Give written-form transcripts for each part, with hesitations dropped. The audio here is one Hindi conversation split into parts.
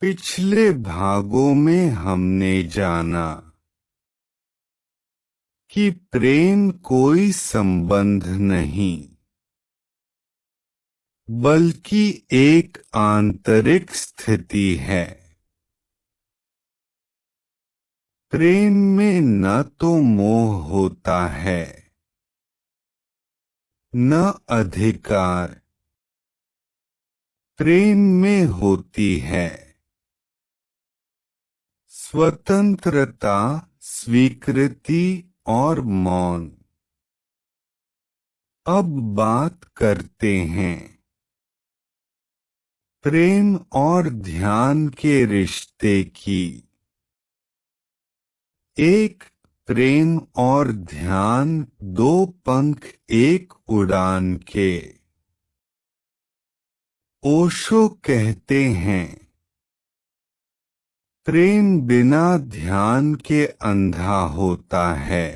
पिछले भागों में हमने जाना कि प्रेम कोई संबंध नहीं, बल्कि एक आंतरिक स्थिति है। प्रेम में न तो मोह होता है, न अधिकार। प्रेम में होती है स्वतंत्रता, स्वीकृति और मौन। अब बात करते हैं प्रेम और ध्यान के रिश्ते की। एक प्रेम और ध्यान दो पंख एक उड़ान के। ओशो कहते हैं प्रेम बिना ध्यान के अंधा होता है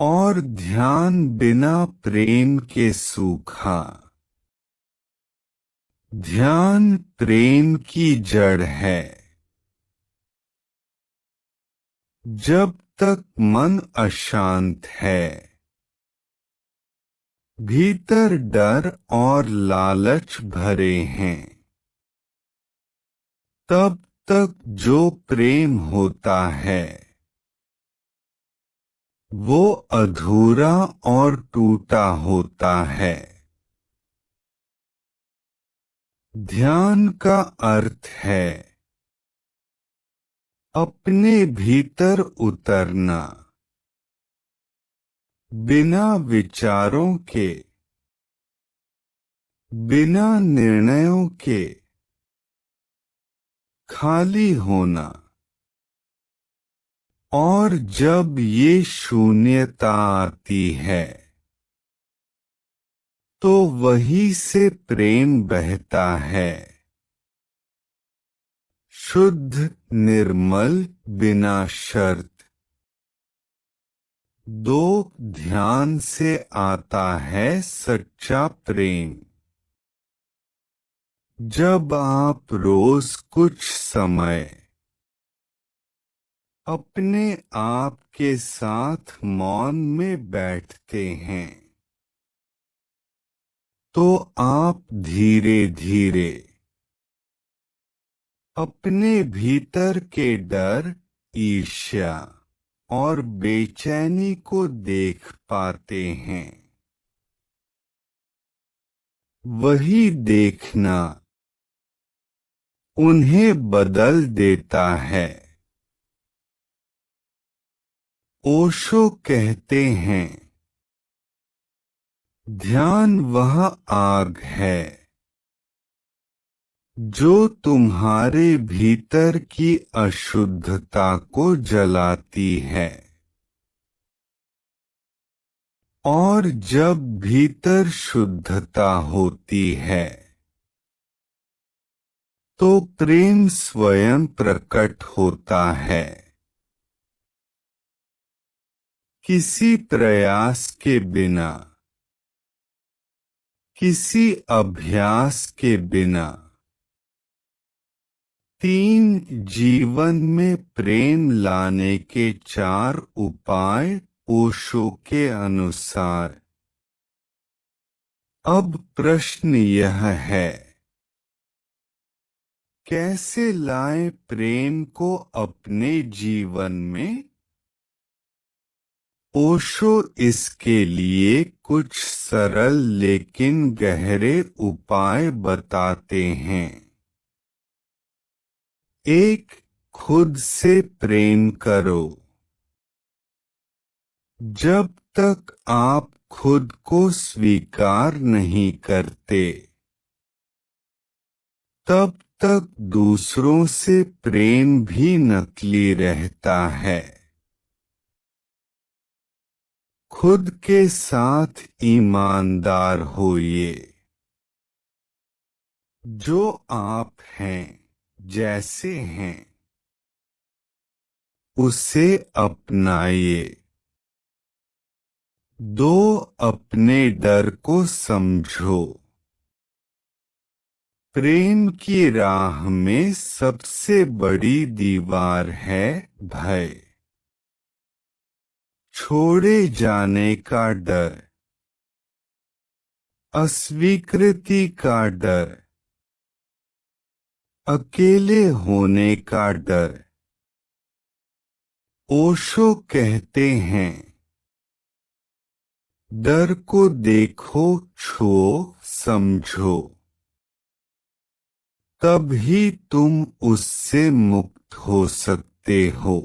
और ध्यान बिना प्रेम के सूखा। ध्यान प्रेम की जड़ है। जब तक मन अशांत है, भीतर डर और लालच भरे हैं, तब तक जो प्रेम होता है वो अधूरा और टूटा होता है। ध्यान का अर्थ है अपने भीतर उतरना, बिना विचारों के, बिना निर्णयों के, खाली होना। और जब ये शून्यता आती है तो वहीं से प्रेम बहता है, शुद्ध, निर्मल, बिना शर्त। दो ध्यान से आता है सच्चा प्रेम। जब आप रोज कुछ समय अपने आप के साथ मौन में बैठते हैं तो आप धीरे धीरे अपने भीतर के डर, ईर्ष्या और बेचैनी को देख पाते हैं। वही देखना उन्हें बदल देता है। ओशो कहते हैं ध्यान वह आग है जो तुम्हारे भीतर की अशुद्धता को जलाती है। और जब भीतर शुद्धता होती है तो प्रेम स्वयं प्रकट होता है। किसी प्रयास के बिना, किसी अभ्यास के बिना। तीन जीवन में प्रेम लाने के 4 उपाय ओशो के अनुसार। अब प्रश्न यह है, कैसे लाएं प्रेम को अपने जीवन में? ओशो इसके लिए कुछ सरल लेकिन गहरे उपाय बताते हैं। 1. खुद से प्रेम करो। जब तक आप खुद को स्वीकार नहीं करते, तब तक दूसरों से प्रेम भी नकली रहता है। खुद के साथ ईमानदार होइए। जो आप हैं, जैसे हैं, उसे अपनाइए। 2. अपने डर को समझो। प्रेम की राह में सबसे बड़ी दीवार है भय, छोड़े जाने का डर, अस्वीकृति का डर, अकेले होने का डर। ओशो कहते हैं, डर को देखो, छुओ, समझो, तभी तुम उससे मुक्त हो सकते हो।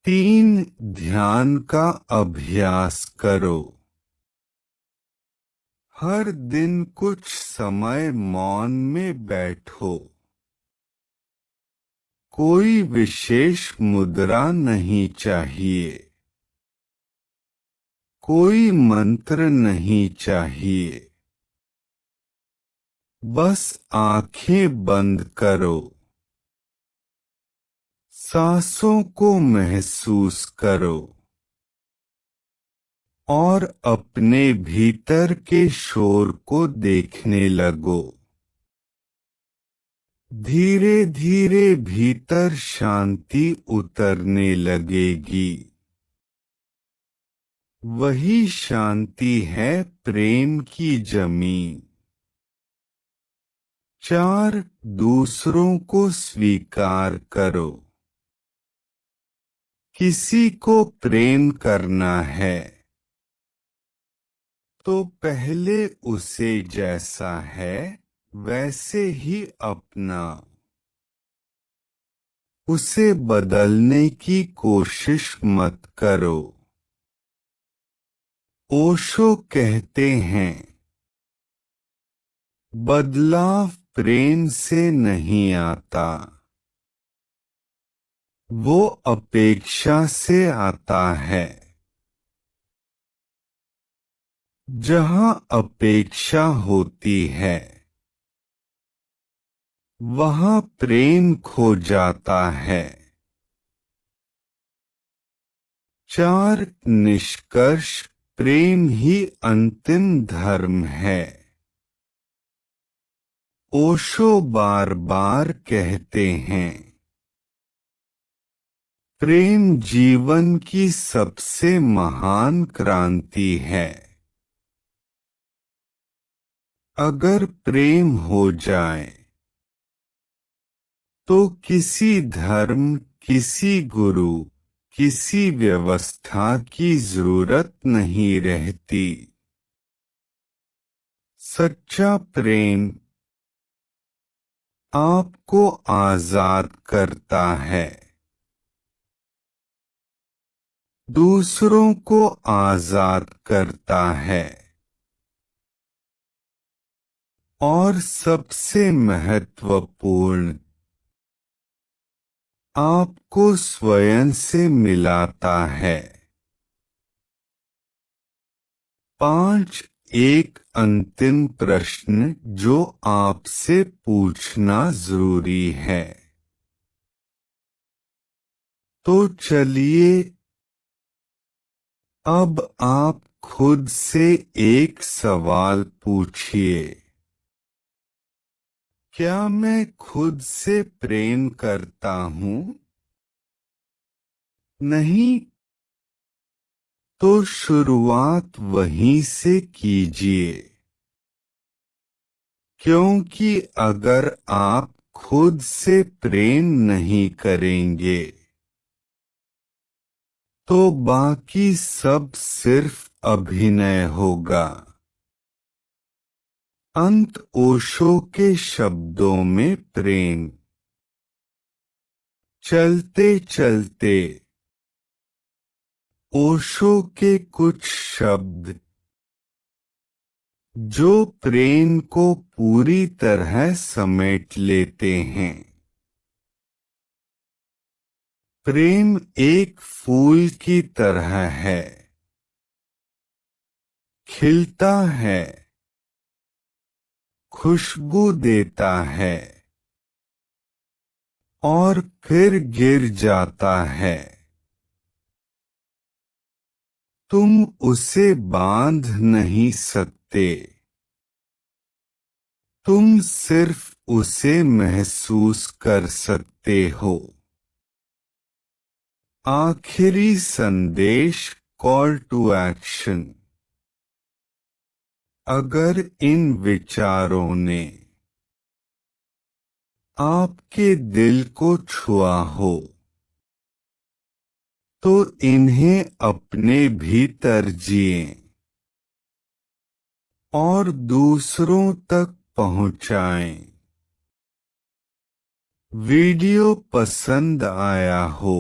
3 ध्यान का अभ्यास करो। हर दिन कुछ समय मौन में बैठो। कोई विशेष मुद्रा नहीं चाहिए, कोई मंत्र नहीं चाहिए। बस आंखें बंद करो, सांसों को महसूस करो और अपने भीतर के शोर को देखने लगो। धीरे धीरे भीतर शांति उतरने लगेगी। वही शांति है प्रेम की जमीन। 4 दूसरों को स्वीकार करो। किसी को प्रेम करना है तो पहले उसे जैसा है वैसे ही अपना। उसे बदलने की कोशिश मत करो। ओशो कहते हैं, बदलाव प्रेम से नहीं आता, वो अपेक्षा से आता है। जहां अपेक्षा होती है वहां प्रेम खो जाता है। 4 निष्कर्ष। प्रेम ही अंतिम धर्म है। ओशो बार बार कहते हैं, प्रेम जीवन की सबसे महान क्रांति है। अगर प्रेम हो जाए तो किसी धर्म, किसी गुरु, किसी व्यवस्था की जरूरत नहीं रहती। सच्चा प्रेम आपको आजाद करता है, दूसरों को आजाद करता है और सबसे महत्वपूर्ण, आपको स्वयं से मिलाता है। 5 एक अंतिम प्रश्न जो आपसे पूछना जरूरी है। तो चलिए अब आप खुद से एक सवाल पूछिए, क्या मैं खुद से प्रेम करता हूँ? नहीं तो शुरुआत वहीं से कीजिए, क्योंकि अगर आप खुद से प्रेम नहीं करेंगे तो बाकी सब सिर्फ अभिनय होगा। अंत ओशो के शब्दों में प्रेम। चलते चलते ओशो के कुछ शब्द जो प्रेम को पूरी तरह समेट लेते हैं। प्रेम एक फूल की तरह है, खिलता है, खुशबू देता है और फिर गिर जाता है। तुम उसे बांध नहीं सकते, तुम सिर्फ उसे महसूस कर सकते हो। आखिरी संदेश, कॉल टू एक्शन। अगर इन विचारों ने आपके दिल को छुआ हो तो इन्हें अपने भीतर जिएं और दूसरों तक पहुंचाएं। वीडियो पसंद आया हो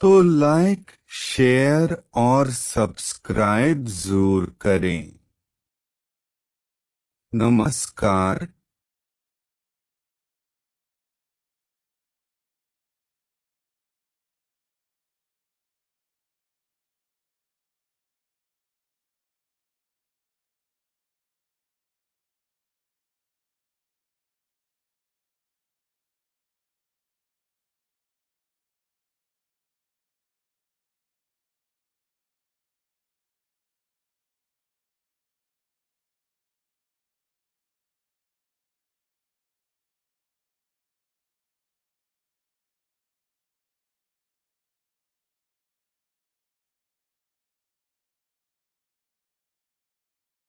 तो लाइक, शेयर और सब्सक्राइब जरूर करें। नमस्कार।